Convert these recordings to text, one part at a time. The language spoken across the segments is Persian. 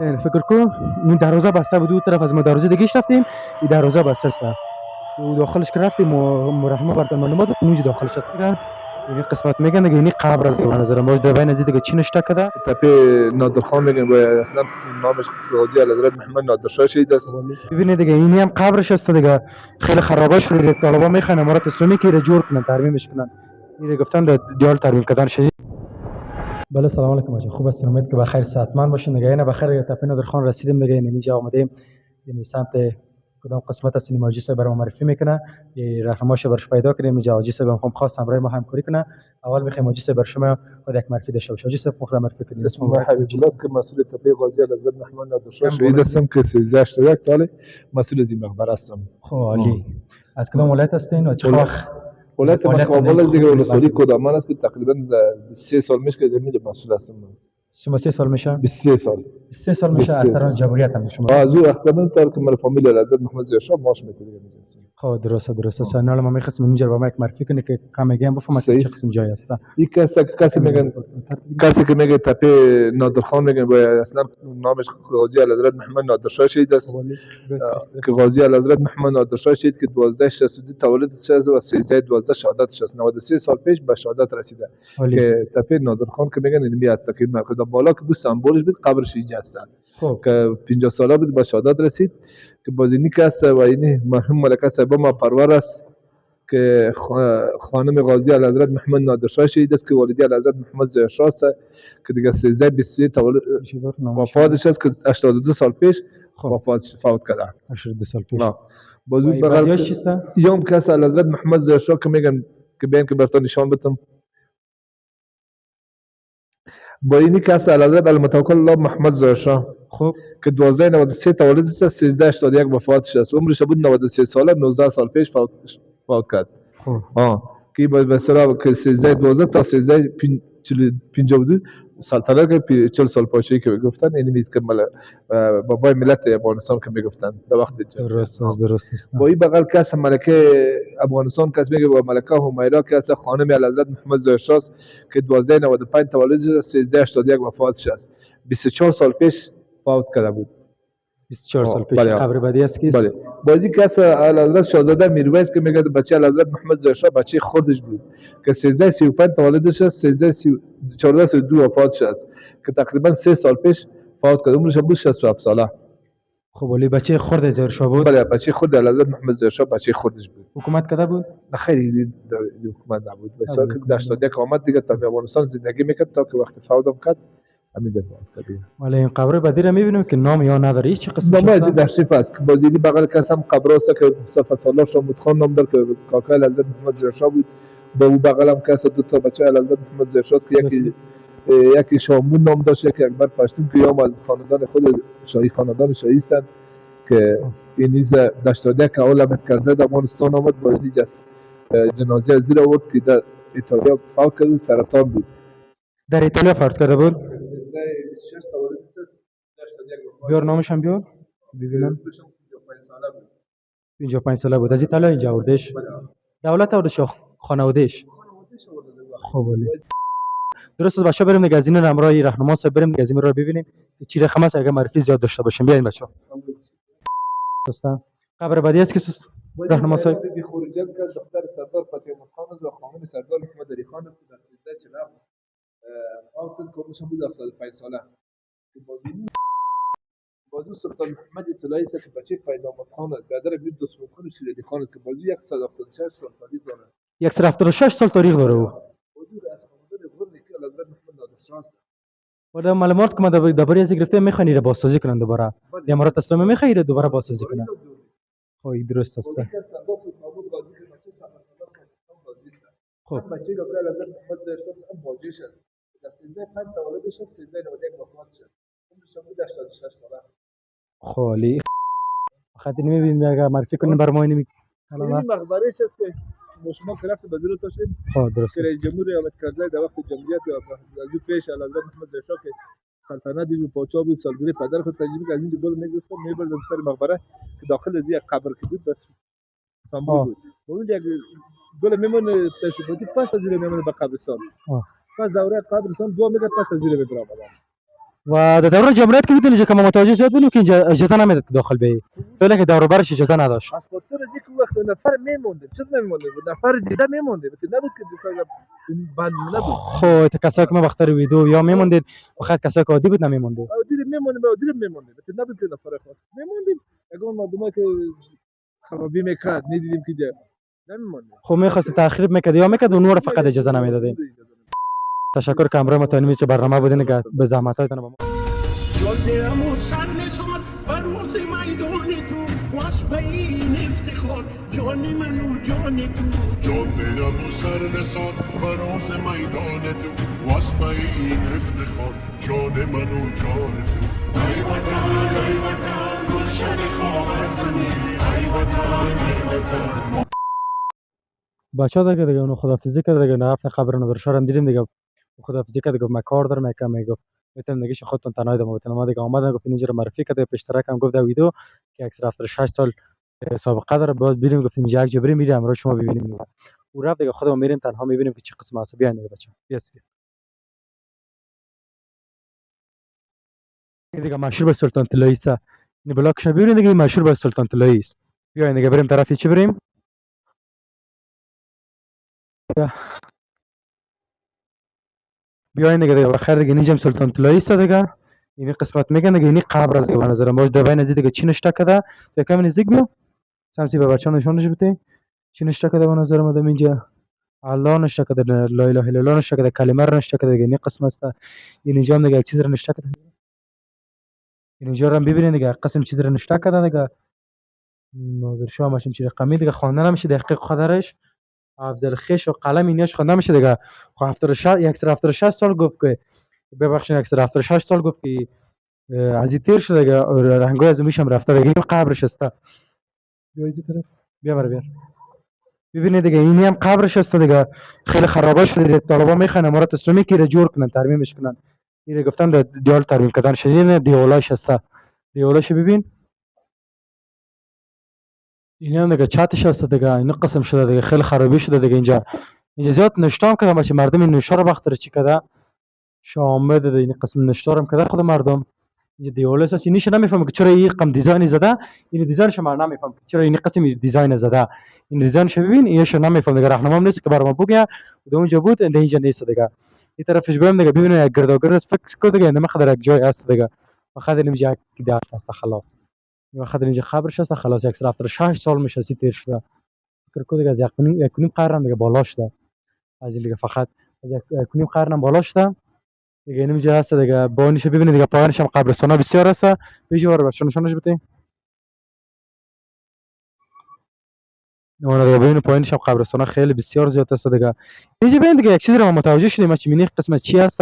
یعنی فکر کن این دروازه بسته بود، دو طرف از ما دروازه دیگه رفتیم، این دروازه بسته است و داخلش که رفتیم و مرحمه برتن معلومات اونجا داخلش است دیگه. این قسمت میگن دیگه این قبر است به نظر ما در بین از دیگه چی نشته کده. تپه نادرخان میگن و اصلا نامش غازی الحضرت محمد نادرشاه شهید است. ببینید دیگه این هم قبرش است دیگه، خیلی خرابه شده دیگه. طالبا میخوان امارات اسلامی که رو جور کنن، ترمیمش کنن. این دیگه گفتن در دیال ترمیم کردن شهید. بله سلام علیکم آجا، خوب هستین؟ امید که بخیر صحتمند باشین دیگه. اینا بخیر دیگه، تپه نادرخان رسیدیم دیگه. اینجا آمدیم این سمت کدام قسمت از سینما حاجی صاحب برام معرفی میکنه، یه راهنماش برش پیدا کردیم. اینجا حاجی صاحب هم خواست همراه ما همکاری کنه. اول میخوایم حاجی صاحب بر شما خود یک معرفی داشته باشه. حاجی صاحب خود معرفی کنید. اسم ما حبیب الله است که مسئول تپه غازی الحضرت محمد نادرشاه شهید هستم که 1381 سال مسئول از این مقبره هستم. خب عالی. از کدام ولایت هستین و چه وقت؟ ولایت ما کابل است دیگه. ولسوالی کدامان است که تقریبا 3 سال میشه که زمین مسئول هستم. 33 سال میشه؟ 23 سال. 23 سال میشه از طرف جمهوریت هم شما؟ از او وقت من تا که من فامیل الحضرت محمد زیاشاه ماش میکنه. خب درسته. سنال ما میخواستم اینجا با ما یک معرفی کنه که کم میگم بفهمم چه قسم جای است. این کسی میگن، کسی که میگه تپه نادرخان میگن و اصلا نامش غازی الحضرت محمد نادرشاه شهید است. که غازی الحضرت محمد نادرشاه شهید که 1262 تولدش است و 13/12 شهادتش است. 93 سال پیش به شهادت رسیده. که تپه نادرخان که میگن اینمی است که مرکز بالا که بود سمبولش بود، قبرش اینجا است. که 50 ساله بود به شهادت رسید. که بازینی که است و این مرحوم ملکه صاحبه ما پرور است که خانم غازی الحضرت محمد نادرشاه شهید است که والدی الحضرت محمد زیاشاه است که دیگه 13/23 تولد وفاتش است که 82 سال پیش فوت کرده. 82 سال پیش. بازو بغل یوم کس الحضرت محمد زیاشاه که میگن که بیان که براتون نشان بدم. با اینی کس الحضرت المتوکل الله محمد زیاشاه خب که 1293 تولدش است، 1381 وفاتش است. عمرش بود 93 ساله، 19 سال پیش فوت کرد. که به اصطلاح که 13/12 تا 13/52 سلطنت که 40 سال پاشی که گفتن، این نیست که بابای ملت افغانستان که میگفتن در وقت درست است. با این بغل کس ملکه افغانستان کس میگه با ملکه همیرا که از خانم الحضرت محمد زیاشاه است که 1295 تولدش است، 1381 وفاتش است. 24 سال پیش فوت کرده بود. 24 سال پیش. قبر بعدی است کیست؟ بله. بازی کس الحضرت شاهزاده میرویس که میگه بچه الحضرت محمد زیاشاه بچه خودش بود که 1335 تولدش است، 1432 وفاتش است که تقریبا 3 سال پیش فوت کرد. عمرش بود 67 ساله. خب ولی بچه خرد زیاشاه بود؟ بله بچه خود الحضرت محمد زیاشاه بچه خودش بود. حکومت کرده بود؟ نه خیلی حکومت نبود. بسیار که در 81 آمد دیگه تا افغانستان زندگی میکرد تا که وقت فوت کرد همینجا فوت کرد. ولی این قبر بعدی را میبینیم که نام یا نداره، هیچ قسم نام از تشریف است که بازی بغل کس هم قبر است که مصطفی صالح شامود خان نام دار که کاکا الحضرت محمد زیاشاه بود. به او بغل هم کس دو تا بچه الحضرت محمد زیاشاه که یکی شامود نام داشت، یکی اکبر پشتون که هم از خاندان خود شاهی خاندان شاهی هستند که این نیز در 81 اول مرکزه در افغانستان آمد. با این جنازه زیر آورد که در ایتالیا فوت کرد، سرطان بود. در ایتالیا فوت کرده بود؟ بیار نامش هم بیار ببینم. 55 ساله بود. از ایتالیا اینجا آوردش؟ دولت آوردش یا خانواده‌اش؟ خب ولی درست است. بچه‌ها بریم دیگه از این همراه راهنما صاحب بریم دیگه از این رو ببینیم چی رقم است. اگه معرفی زیاد داشته باشیم بیاین بچه‌ها. دوستان قبر بعدی است که راهنما صاحب بی خروجیت که دختر سردار فتح احمد خان است و خانم سردار محمد علی خان است که در 1347 فوت کرد. عمرش بود 75 ساله. بازو سلطان محمد اطلاعی است که بچه پیدامت خان است. برادر بود دشمن خان شیرالی خان است که بازو 176 سال تاریخ داره. 176 سال تاریخ داره او. بازو از خاندان غور که الحضرت محمد نادرشاه است. ولی معلومات که ما درباره از گرفته میخوان را بازسازی کنن دوباره. امارات اسلامی میخواد دوباره بازسازی کنن. خب درست است. خب بچه دکتر الحضرت محمد زیاشاه هم باجیش است. در 1305 تولدش است، 1391 وفاتش است. عمرش بود 86 ساله. خالی خاطر نمیبینیم اگر معرفی کنیم بر ما این مقبرهش است که با شما که رفت بدر داشتیم. درست. رئیس جمهور آمد کرزی در وقت جمهوریت از او پیش الحضرت محمد زیاشاه که سلطنت دیو پاچا بود، سالگیری پدر خود تجربه که از این گل میگفتم میبردم سر مقبره که داخل از یک قبر که بود بس سمبول بود. اون یک گل میمونه تشریفاتی پس از زیر میمونه به قبرستان. پس دوره قبرستان 2 متر پس از زیر میبره آمدن. و در دوران جمهوریت که میدونی که ما متوجه شد بودیم که اینجا اجازه نمیداد که داخل بیایی، فعلا که دور و برش اجازه نداشت. از خاطر اینکه وقت نفر میمونده چه نمیمونده نفر دیده میمونده مثل نبود که مثلا بند نبود. خب کسایی که ما بختر ویدیو یا میموندید فقط کسایی که عادی بود نمیموندید. عادی میمونده مثل نبود که نفر خاص میموندیم. اگه مردمایی که خرابی میکرد ندیدیم که جا نمیمونده. خب میخواست تخریب میکرد یا میکرد و نور فقط اجازه نمیدادیم. تشکر که امروز متعنی چه برنامه بودین که به زحمتاتون با ما. جاده و سر نسان بر روز میدان تو واسه این افتخار جان من و جان تو. جاده و سر نسان بر روز میدان تو واسه این افتخار جان من و جان تو. ای وطن گلشن خاورزمین ای وطن بچه‌ها دیگه اونو خدافظی کرد دیگه نه قبر نادرشاه هم دیدیم دیگه خدافظی کرد گفت من کار دارم میگفت میتونم دیگه خودتون تنهایی دم میتونم ما دیگه اومدن گفت اینجا معرفی کرد به اشتراک هم گفت در ویدیو که اکثر 6 سال سابقه داره باز بریم گفتیم اینجا یک جبری میریم امروز شما ببینیم او رفت دیگه خودمون میریم تنها میبینیم که چه قسم است. بیاین دیگه بچه‌ها این دیگه مشهور به سلطان طلایی است. این بلاکش ببینید دیگه مشهور به سلطان طلایی است. بیاین دیگه بریم طرفی چی بریم بیاین دیگه بخیر دیگه اینجا سلطان طلایی است دیگه این قسمت میگن دیگه این قبر از به نظر باش دوای نزدیک دیگه چی نشته کده تا کمی نزدیک بیو سمسی به بچه‌ها نشونش بده چی نشته کده به نظر من اینجا الله نشته کده لا اله الا الله نشته کده کلمه رو نشته کده دیگه این قسم است این اینجا هم دیگه یک چیز رو نشته کده این اینجا رو هم ببینید دیگه قسم چیز رو نشته کده دیگه نادر شاه ماشین چی رقمی دیگه خواندن نمیشه دقیق خودش افضل خش و قلم ایناش خوانده میشه دیگه خب 76 سال گفت که ببخشید 76 سال گفت که از این تیر شده دیگه رنگای از میشم رفته دیگه این قبرش است بیا اینجا طرف بیا برو بیا ببینید دیگه اینی هم قبرش است دیگه خیلی خرابه شده طالبا میخوان امارات اسلامی که جور کنن ترمیمش کنن این گفتن دیال ترمیم کردن شدین دیولاش است دیولاش ببین این هم دیگه چاتش است دیگه این قسم شده دیگه خیلی خرابی شده دیگه اینجا زیاد نشتام کردم باشه مردم این نشار وقت چی کده شامل دیگه این قسم نشتارم کده خود مردم اینجا دیوال است اینیش نمیفهمم که چرا این قم دیزاین زده این دیزاینش ما نمیفهمم چرا این قسم دیزاین زده این دیزاینش ببین اینش نمیفهمم دیگه راهنمام نیست که برام بگه و اونجا بود اینجا نیست دیگه این طرفش برم دیگه ببینید یک گردوگرد فکر کرد دیگه نمیخواد در یک جای است دیگه فقط اینجا یک داش است خلاص فقط اینجا خبرش است خلاص 176 سال میشه سی تیر شده فکر کنید از یک کنیم قرن دیگه بالاش ده از این دیگه فقط از یک کنیم قرن بالاش ده دیگه اینجا هست دیگه بانیش ببینید دیگه پایانش هم قبرستانا بسیار است بیجوار باشه نشونش بده اون دیگه ببینید پایانش هم قبرستانا خیلی بسیار زیاد است دیگه اینجا ببین دیگه یک چیزی رو ما متوجه شدیم چی مینی قسمت چی هست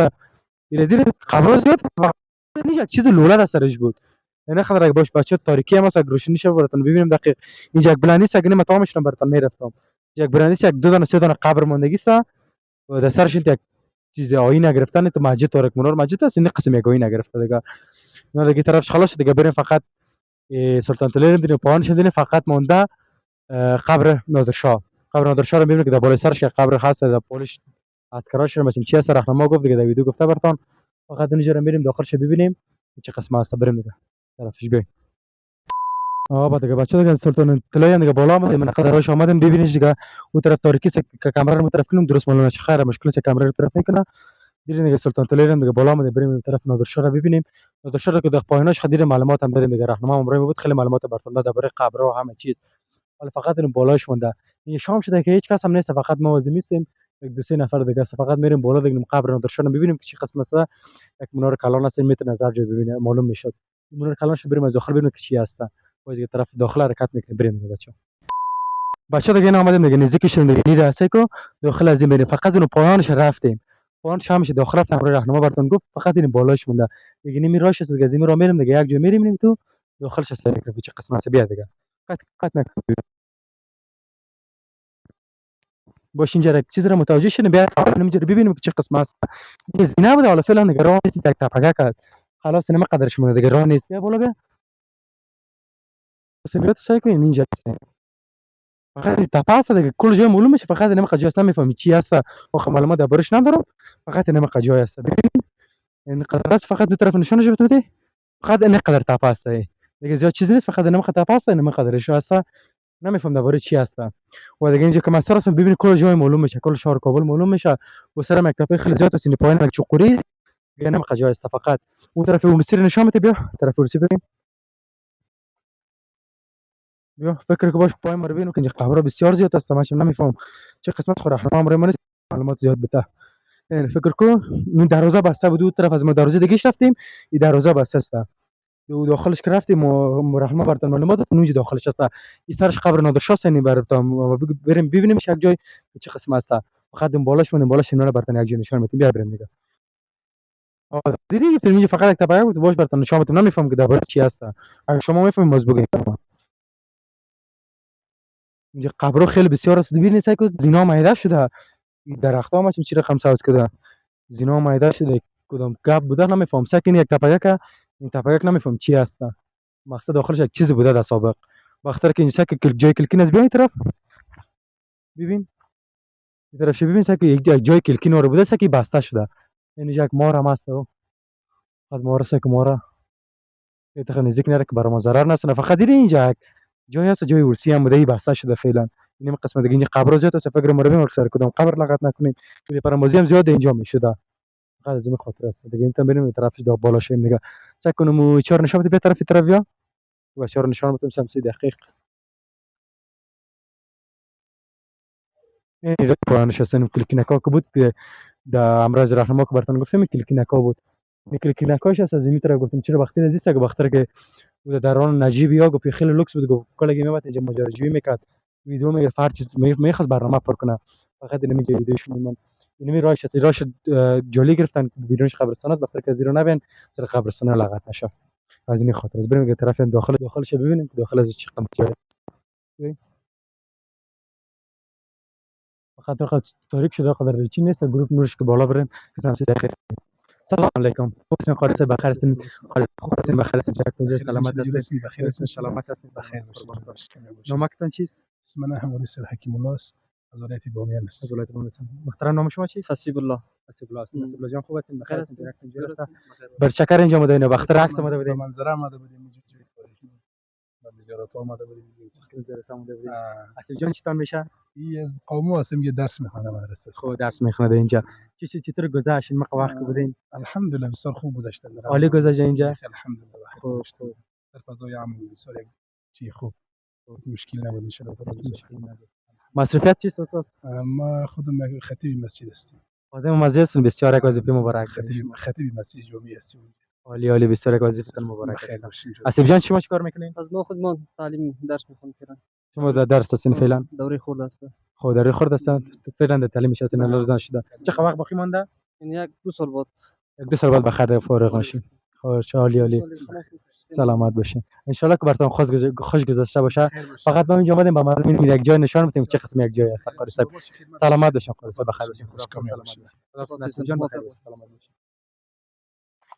دیگه دیگه قبر زیاد اینجا یک چیز لولد است سرش بود نه خبر اگه باش بچه تاریکی هم است روشنی شو براتون ببینیم دقیق اینجا یک بلندی است اگه تمامش رو براتون میرفتم یک بلندی است یک دو دانه سه دانه قبر ماندگی است و در سرش یک چیز آینه گرفتن تو مسجد تارک منور مسجد است این قسم یک آینه گرفته دیگه نه دیگه طرفش خلاص دیگه بریم فقط سلطان طلایی رو پایان شدین فقط مونده قبر نادرشاه قبر نادرشاه رو میبینید که در بالای سرش یک قبر هست در پولش عسکراش رو مثلا چی هست راهنما گفت دیگه در ویدیو گفته براتون فقط اینجا رو میریم داخلش ببینیم چه قسم است بریم دیگه طرفش بیاین بعد دیگه بچه‌ها دیگه سلطان طلایی دیگه بالا آمد من قدرش آمدم ببینید دیگه اون طرف تاریکی که کامera رو طرف کنیم درست معلومه چه خیره مشکل است کامera رو طرف میکنه دیدین دیگه سلطان طلایی دیگه بالا آمده بریم این طرف نادرشاه رو ببینیم نادرشاه رو که در پایینش خدیر معلومات هم داریم دیگه راهنما عمرای بود خیلی معلومات براتون داد درباره قبر و همه چیز ولی فقط این بالایش مونده این شام شده که هیچ کس هم نیست فقط ما وازی میستیم یک دو سه نفر دیگه است فقط میریم بالا دیگه قبر نادرشاه رو ببینیم که چه قسم است یک منار کلان است میتونه از هر جای ببینه معلوم میشد منار کلانش بریم از داخل ببینیم که چی هست باز دیگه طرف داخل حرکت میکنه بریم بچه‌ها بچه‌ها دیگه اومدیم دیگه نزدیکش دیگه نیره است که داخل از این بریم فقط اون پایانش رفتیم پایانش همش داخل رفتم راهنما براتون گفت فقط این بالایش مونده دیگه نمی راش است دیگه زمین رو میریم دیگه یک جا میریم تو داخلش است دیگه چه قسم است بیا دیگه قط نکنید باش اینجا یک چیز رو متوجه شین بیا اینجا ببینیم که چه قسم است زینه بود حالا فعلا دیگه راه نیست یک تپگه کرد خلاص نمی قدرش مونده دیگه راه نیست بیا بالا بیا سبیلات سعی کنین اینجا فقط تپه است دیگه کل جای معلوم میشه فقط نمی قجاست نمیفهمی چی هست و معلومات دربارش ندارم فقط نمی قجای است ببین اینقدر است، فقط دو طرف نشانش بده، فقط اینقدر تپه است. دیگه زیاد چیزی نیست، فقط اینقدر تپه است، اینقدرش است. نمیفهم درباره چی است. و دیگه اینجا که من سرسم ببینید کل جای معلوم میشه، کل شهر کابل معلوم میشه. و سر مکتبه خیلی زیاد است، این پایین یک چقوری دیگه نمیخواد جای است. فقط اون طرف اون سر نشان میده، بیا طرف ورسی بریم. بیا فکر که باش پایین ما رو ببینیم که اینجا قبر بسیار زیاد است. من نمیفهم چه قسمت خور رحمان ما رو معلومات زیاد بده. این فکر کو این دروازه بسته بود، اون طرف از ما دروازه دیگه رفتیم، این دروازه بسته است. و داخلش که رفتیم و رحمان براتون معلومات داد اونجا داخلش است. این سرش قبر نادرشاه است، براتون بریم ببینیم یک جای چه قسم است. فقط اون بالاش اینا براتون یک جای نشان میدیم. بیا بریم دیگه. دیدی گفتم اینجا فقط یک تپه بود، باش براتون نشان میدم. نمیفهم که درباره چی است. اگه شما میفهمید باز بگید. اینجا قبر خیلی بسیار است. ببینید که زینا مایده شده. این درخت‌ها ما چه رقم ساز کرده. زینا مایده شده. کدام گپ بوده نمیفهم. ساکن یک تپه که این تپه یک نمیفهم چی است. مقصد داخلش یک چیز بوده در سابق. وقتی که اینجا که جای کلکین از بیاین طرف ببین، این طرف ببین که یک جای کلکین رو بوده که بسته شده. اینجا یک مار هم است. فقط مار است که مار ایت نزدیک نره که برای ما ضرر نرسونه. فقط دیدی اینجا یک جای است، جای ورسی هم بوده بسته شده فعلا. این قسمت دیگه اینجا قبر زیاد است. فکر ما رو ببین سر کدام قبر لغت نکنیم. این پرمازی هم زیاد اینجا میشده. فقط از این خاطر است. دیگه این بریم به طرفش دا بالا شیم دیگه. سکنم چهار نشان بده به طرف بیا. و چهار نشان بتم 3 دقیقه. این پایان نشستن کلکینکا که بود دا امراض راهنما که براتون گفتم کلکینکا بود. این کلکینکاش از این طرف گفتم چرا وقتی نزدیک که وقتی که بود درون نجیب یا گفت خیلی لوکس بود، گفت کلا میمد اینجا ماجراجویی میکرد، ویدیو میگرفت، هر چیز میخواست برنامه پر کنه. فقط نمیگه ویدیوش من اینمی راش جولی گرفتن بیرونش قبرستان است. وقتی که زیرو نبین سر قبرستان لغت نشه. از این خاطر از بریم که طرف داخلش ببینیم که داخل از چی قسمت جای. فقط تاریک شده قدر چی نیست. گروه نورش که بالا بریم که سمت داخل. سلام علیکم. حسین قاری صاحب بخیر هستین؟ خوب هستین؟ بخیر هستین؟ چطور سلامت هستین؟ بخیر هستین؟ سلامت هستین؟ بخیر باشین. نامتون چیست؟ اسم من حمودی سر حکیم الله است. از ولایت بامیان است. از ولایت بامیان است. محترم نام شما چیست؟ حسیب الله. حسیب الله است. حسیب الله جان خوب هستین؟ بخیر هستین؟ بخیر هستین؟ بر چکر اینجا مدینه بختر عکس اومده بودین؟ منظره اومده بودیم اینجا تاریخی. و زیارت اومده بودیم. زیارت اومده بودیم. حسیب جان چیتون میشه؟ این از قومو هستم یه درس میخوانم مدرسه. خب درس میخونید اینجا. چطور گذشت این وقت بودین؟ الحمدلله بسیار خوب گذشت. عالی گذشت اینجا. الحمدلله بخیر گذشت. در فضای عام بسیار چی خوب. مشکل نبود ان شاء الله. مصرفیت چیست استاد؟ ما خودم خطیب مسجد هستم. خادم مسجد هستین. بسیار یک وظیفه مبارک. خطیب مسجد جمعی هستم. عالی بسیار یک وظیفه مبارک. خیر باشین. حسیب جان شما چیکار میکنین؟ از ما خودمان تعلیم درس میخونم فعلا. شما در درس هستین فعلا؟ دوره خورده است. خب دوره خورده هستن فعلا در تعلیمش هستین لازم شده. چقدر وقت باقی مونده؟ این 1-2 سال بعد. 1-2 سال بعد بخیر فارغ میشین. خوش عالی. سلامت باشین. ان شاء الله که براتون خوش گذشته باشه. فقط ما اینجا اومدیم با مردم یک جای نشان بدیم چه قسم یک جای است. قاری صاحب سلامت باشین. قاری صاحب بخیر باشین. سلامت جان بخیر باشین. سلامت باشین.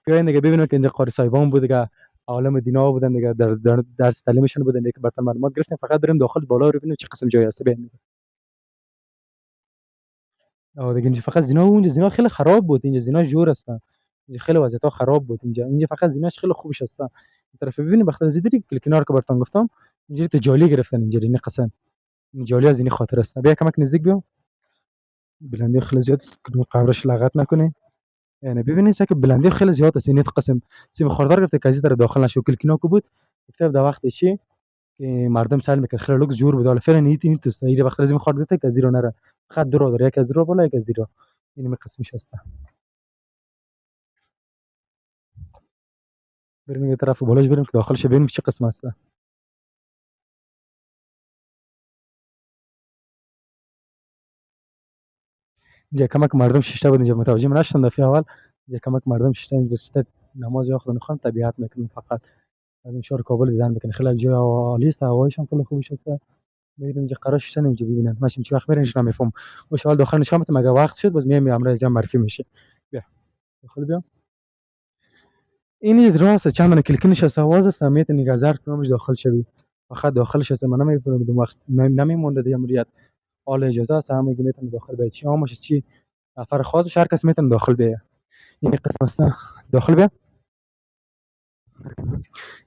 بیاین دیگه ببینید که اینجا قاری صاحبان بود دیگه، عالم دینا بودن دیگه، در درس تعلیمشون بودن دیگه، براتون معلومات گرفتیم. فقط بریم داخل بالا رو ببینیم چه قسم جای است. بیاین دیگه اینجا فقط زینا اونجا زینا خیلی خراب بود. اینجا زینا جور هستن. اینجا خیلی وضعیت خراب بود. اینجا فقط زیناش خیلی خوبش هستن. این طرف ببینید بخاطر زیدی که کنار که براتون گفتم اینجوری تو جالی گرفتن. اینجا این قسم این جالی از این خاطر است. بیا کمک نزدیک بیا. بلندی خیلی زیاد کدوم قبرش لغت نکنه. یعنی ببینید که بلندی خیلی زیاد است. این قسم سیم خاردار گفته کسی در داخل نشو کلکینا کو بود. گفته در وقت چی که مردم سال میکرد خیلی لوک جور بود. حالا فعلا نیتی تو این وقت لازم خورد گفته که زیرو نره. خط درو داره یک از زیرو بالا یک از زیرو. این می قسمش هست. بریم یه طرف بالاش بریم که داخلش ببینیم چه قسم است. اینجا کمک مردم شش تا بود. اینجا متوجه نشدن دفعه اول. اینجا کمک مردم شش تا اینجا نماز یاخذن خان طبیعت میکنن. فقط از این شهر کابل دیدن میکنه. خیلی جای عالی است. هوایش هم خیلی خوبش است. میریم اینجا قرار شدن اینجا ببینن. ماشین چه وقت برینش نمیفهم. و شوال داخل نشام مگه وقت شد باز میام امروز جام معرفی میشه. بیا داخل بیا. این دراسه چند من کلیکنش از آواز سمیت نگذر کنمش داخل شوی. فقط داخلش است. من نمیفهمم وقت نمیمونده دیگه امریت حال اجازه است همه میتونه داخل بیاد چی همش چی نفر خاص هر کس میتونه داخل بیاد. این قسم است داخل بیا.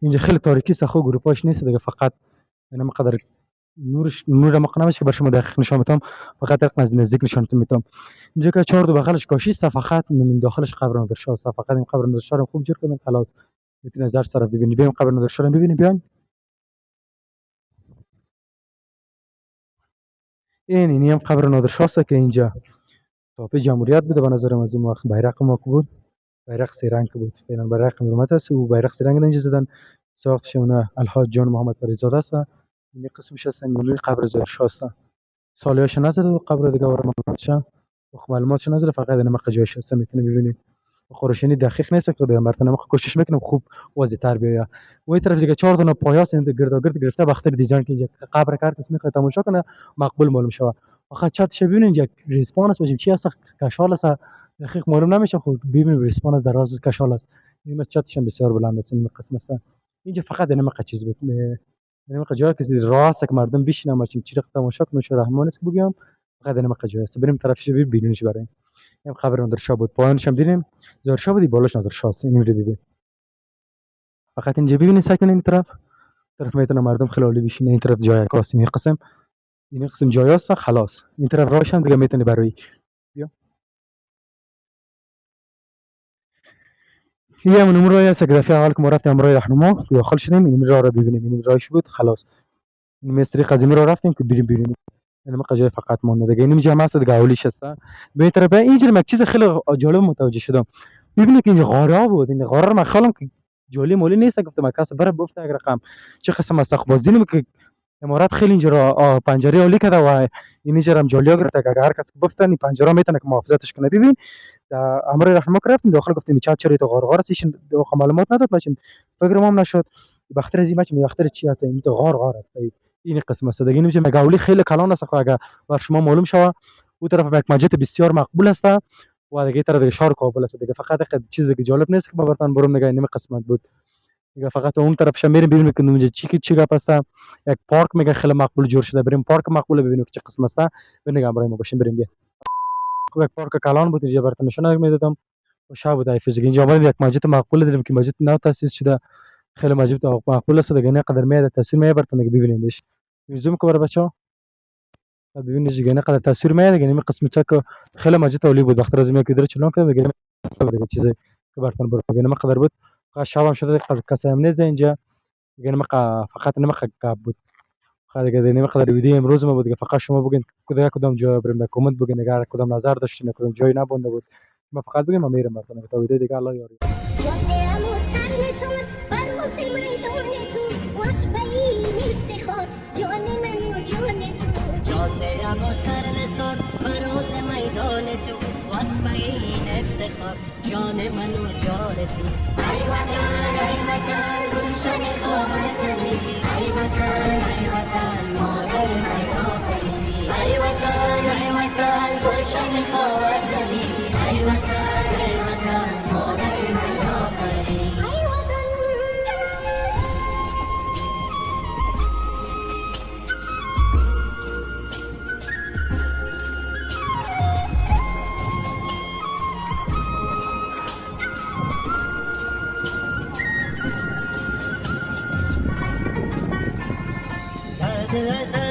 اینجا خیلی تاریکی است، خوب گروپاش نیست دیگه، فقط اینا مقدار نور مقنعش که بر شما دقیق نشان میتونم، فقط دقیق نزدیک نشان میتونم. اینجا که 4 بغلش کاشی است، فقط من داخلش قبر نادرشاه است، فقط این قبر نادرشاه رو خوب جور کنید خلاص میتونید از هر طرف ببینید. بیایم قبر نادرشاه رو ببینید. بیاین این هم قبر نادرشاه است که اینجا تاپ جمهوریت بوده. به نظر من از اون وقت بیرق ما بود، بیرق سه رنگ بود، فعلا بیرق حکومت است و بیرق سه رنگ اینجا زدن. ساختشون الحاج جان محمد فریزاده است. این قسمش هستن این قبر نادرشاه است. سالیاش نزده و قبر دیگه ور معلوماتش معلوماتش نزده، فقط این مقه جایش هست میتونه ببینید. خورشینی دقیق نیست که برتن ما کوشش میکنم خوب واضح تر بیاید. و این طرف دیگه 4 تا پایاس این گرداگرد گرفته بخاطر دیزاین که اینجا قبر کار کس میخواد تماشا کنه مقبول معلوم شود. فقط چت ببینید اینجا ریسپانس باشیم چی هست کشال است دقیق معلوم نمیشه. خب ببینید ریسپانس در راز کشال است. این چتش بسیار بلند است. این قسم است اینجا فقط این مقه چیز بود. این مقه جای که راست که مردم بشینن ماشین چی رقم تماشا کنه چه رحمان است بگم. فقط این مقه جای است. بریم طرفش ببینیمش. برای این قبر نادرشاه بود، پایانش هم دیدیم نادرشاه بودی، بالاش نادرشاه است. این رو دیدیم. فقط اینجا ببینید ساکن این طرف میتونه مردم خیلی عالی بشینه. این طرف جای کاست این قسم جای است خلاص. این طرف راهش هم دیگه میتونه برای بیا. این هم نمره است که دفعه اول که ما رفتیم راه راهنما داخل شدیم این راه رو ببینیم. این راهش بود خلاص. این مستری قدیمی رو رفتیم که بریم. این مقجای فقط مونده دیگه. این جمع است دیگه اولیش است. به طرف اینجا یک چیز خیلی جالب متوجه شدم. ببینید که اینجا غاره بود. این غاره رو من خیالم که جولی مولی نیست. گفتم کس بره گفته اگر رقم چه قسم است بازدینم که امارات خیلی اینجا را پنجره اولی کرده و اینجا هم جولیا گرفته که هر کس گفتن این پنجره میتونه که محافظتش کنه. ببین امر رحمه رفتیم داخل گفتیم چت چری تو غار هستش دو معلومات نداد باشیم فکرم هم نشد بخاطر از این بخاطر چی هست این تو غار است. این قسم است دیگه. اینجا مگاولی خیلی کلان است. خو اگر بر شما معلوم شوه اون طرف یک مسجد بسیار مقبول است و دیگه طرف دیگه شهر کابل است دیگه. فقط چیزی که جالب نیست که براتون برام نگاه این قسمت بود دیگه. فقط اون طرف میریم ببینیم که اونجا چی گپ است. یک پارک میگه خیلی مقبول جور شده. بریم پارک مقبول ببینیم که چه قسم است. بنگم برای ما باشیم بریم. یک پارک کلان بود اینجا براتون نشون میدادم و شب بود ایفز. اینجا ما یک مسجد مقبول دیدیم که مسجد نو تاسیس شده. خیلی مسجد مقبول است دیگه. نه قدر میاد تاثیر میاد براتون دیگه ببینیدش. زوم کو برای بچه‌ها ببینید دیگه نه قدر تاثیر میاد دیگه. این قسمت که خیلی مسجد اولی بود وقت رازمی که در چلون کرد دیگه چیزی که براتون برای نه قدر بود. شب هم شده کسی هم نیست اینجا دیگه. فقط نه قاب بود. فقط دیگه نه قدر ویدیو امروز ما بود دیگه. فقط شما بگین کدام جا بریم در کامنت بگین اگر کدام نظر داشتین کدام جای نبونده بود. ما فقط بگیم ما میرم براتون تا ویدیو دیگه الله یاری. جان من و جان تو ای وطن گلشن خاور زمین ای وطن مادر من آفرینی ای وطن گلشن خاور زمین ای وطن مادر من آفرینی ای وطن. There's a